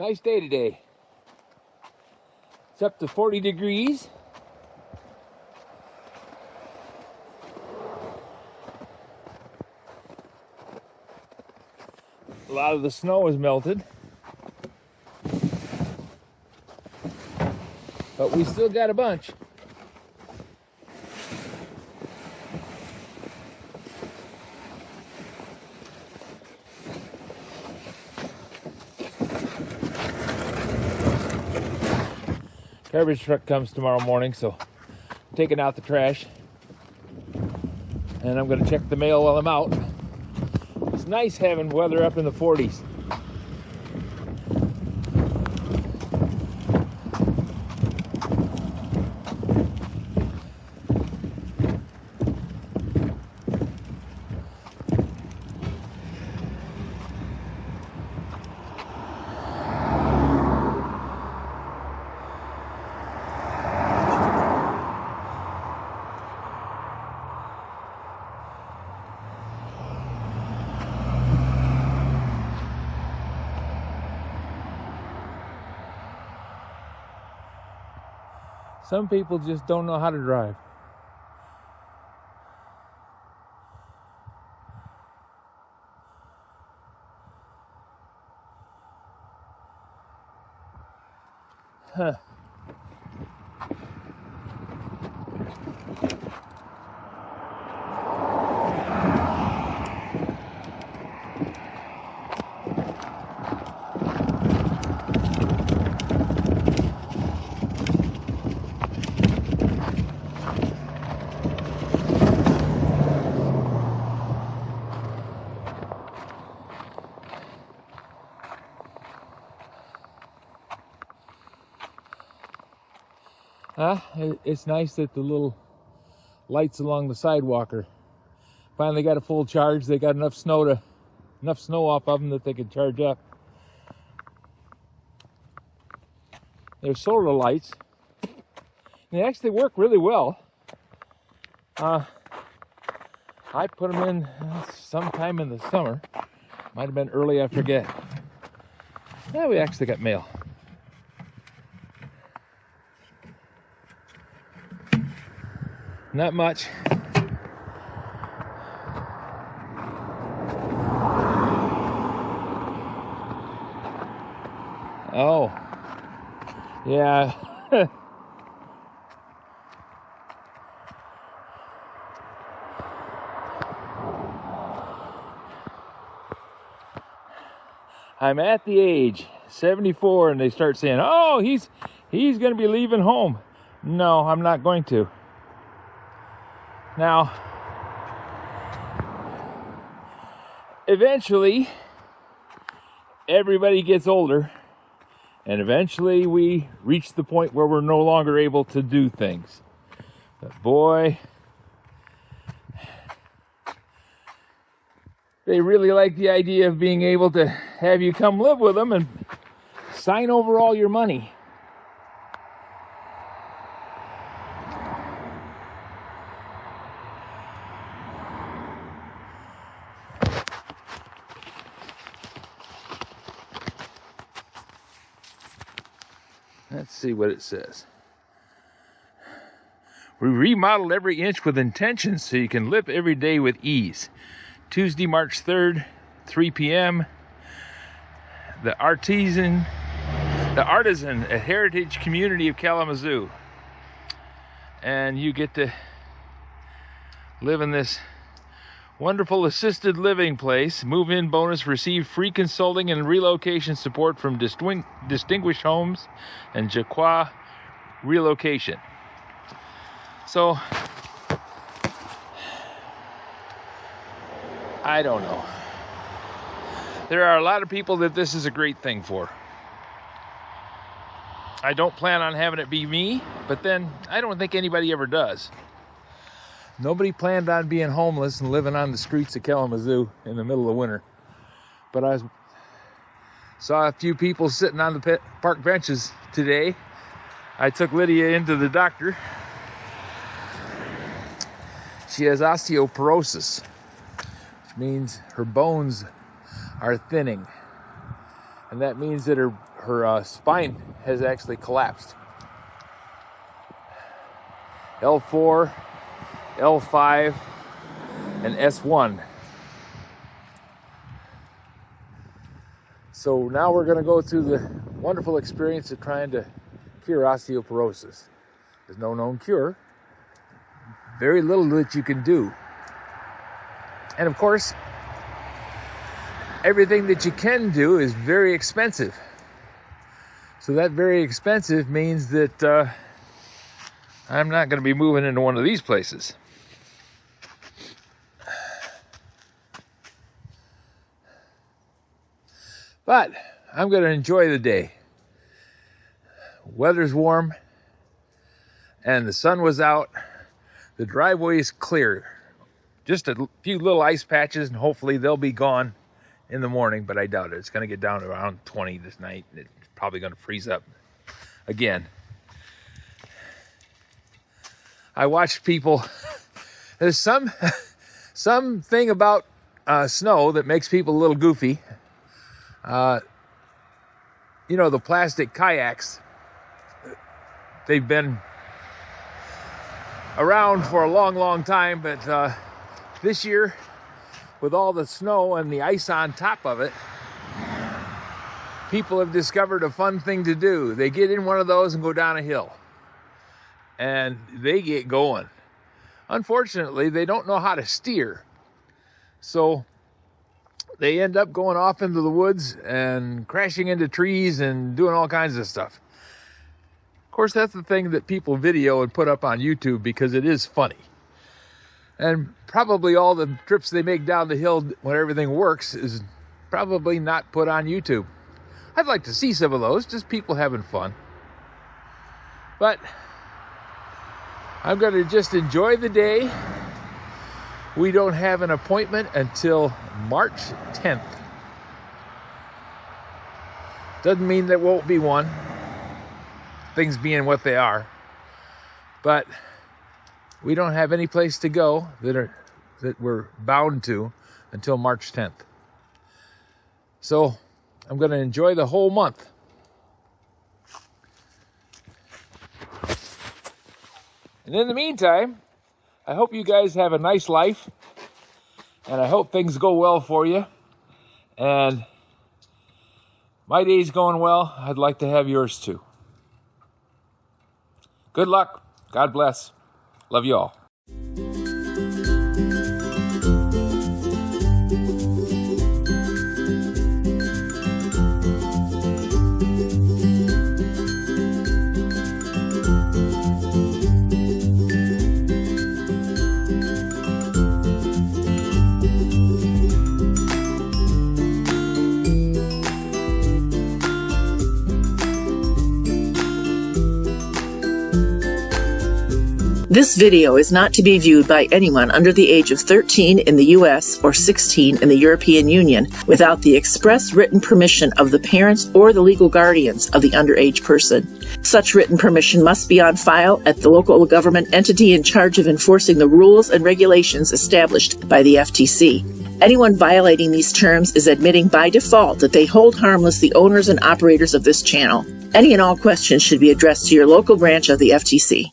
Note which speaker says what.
Speaker 1: Nice day today. It's up to 40 degrees. A lot of the snow is melted. But we still got a bunch. Garbage truck comes tomorrow morning, so I'm taking out the trash. And I'm going to check the mail while I'm out. It's nice having weather up in the 40s. Some people just don't know how to drive. Huh. It's nice that the little lights along the sidewalk are finally got a full charge. They got enough snow off of them that they could charge up. They're solar lights. They actually work really well. I put them in sometime in the summer. Might have been early, I forget. Yeah, we actually got mail. Not much. Oh, yeah. I'm at the age 74, and they start saying, "Oh, he's going to be leaving home." No, I'm not going to. Now, eventually, everybody gets older, and eventually we reach the point where we're no longer able to do things. But boy, they really like the idea of being able to have you come live with them and sign over all your money. Let's see what it says. We remodeled every inch with intention so you can live every day with ease. Tuesday, March 3rd, 3 p.m. The Artisan at Heritage Community of Kalamazoo. And you get to live in this wonderful assisted living place. Move-in bonus, receive free consulting and relocation support from Distinguished Homes and Jaqua Relocation. So, I don't know. There are a lot of people that this is a great thing for. I don't plan on having it be me, but then I don't think anybody ever does. Nobody planned on being homeless and living on the streets of Kalamazoo in the middle of winter. But I saw a few people sitting on the park benches today. I took Lydia into the doctor. She has osteoporosis, which means her bones are thinning. And that means that her her spine has actually collapsed. L4, L5, and S1. So now we're going to go through the wonderful experience of trying to cure osteoporosis. There's no known cure. Very little that you can do. And of course, everything that you can do is very expensive. So that very expensive means that I'm not going to be moving into one of these places. But I'm going to enjoy the day. Weather's warm and the sun was out. The driveway is clear. Just a few little ice patches, and hopefully they'll be gone in the morning, but I doubt it. It's going to get down to around 20 this night. It's probably going to freeze up again. I watched people. There's something about snow that makes people a little goofy. You know, the plastic kayaks, they've been around for a long, long time, but this year, with all the snow and the ice on top of it, people have discovered a fun thing to do. They get in one of those and go down a hill. And they get going. Unfortunately, they don't know how to steer. So they end up going off into the woods and crashing into trees and doing all kinds of stuff. Of course, that's the thing that people video and put up on YouTube because it is funny. And probably all the trips they make down the hill when everything works is probably not put on YouTube. I'd like to see some of those, just people having fun. But I'm going to just enjoy the day. We don't have an appointment until March 10th. Doesn't mean there won't be one, things being what they are. But we don't have any place to go that we're bound to until March 10th. So I'm going to enjoy the whole month. And in the meantime, I hope you guys have a nice life, and I hope things go well for you. And my day's going well. I'd like to have yours too. Good luck. God bless. Love you all.
Speaker 2: This video is not to be viewed by anyone under the age of 13 in the U.S. or 16 in the European Union without the express written permission of the parents or the legal guardians of the underage person. Such written permission must be on file at the local government entity in charge of enforcing the rules and regulations established by the FTC. Anyone violating these terms is admitting by default that they hold harmless the owners and operators of this channel. Any and all questions should be addressed to your local branch of the FTC.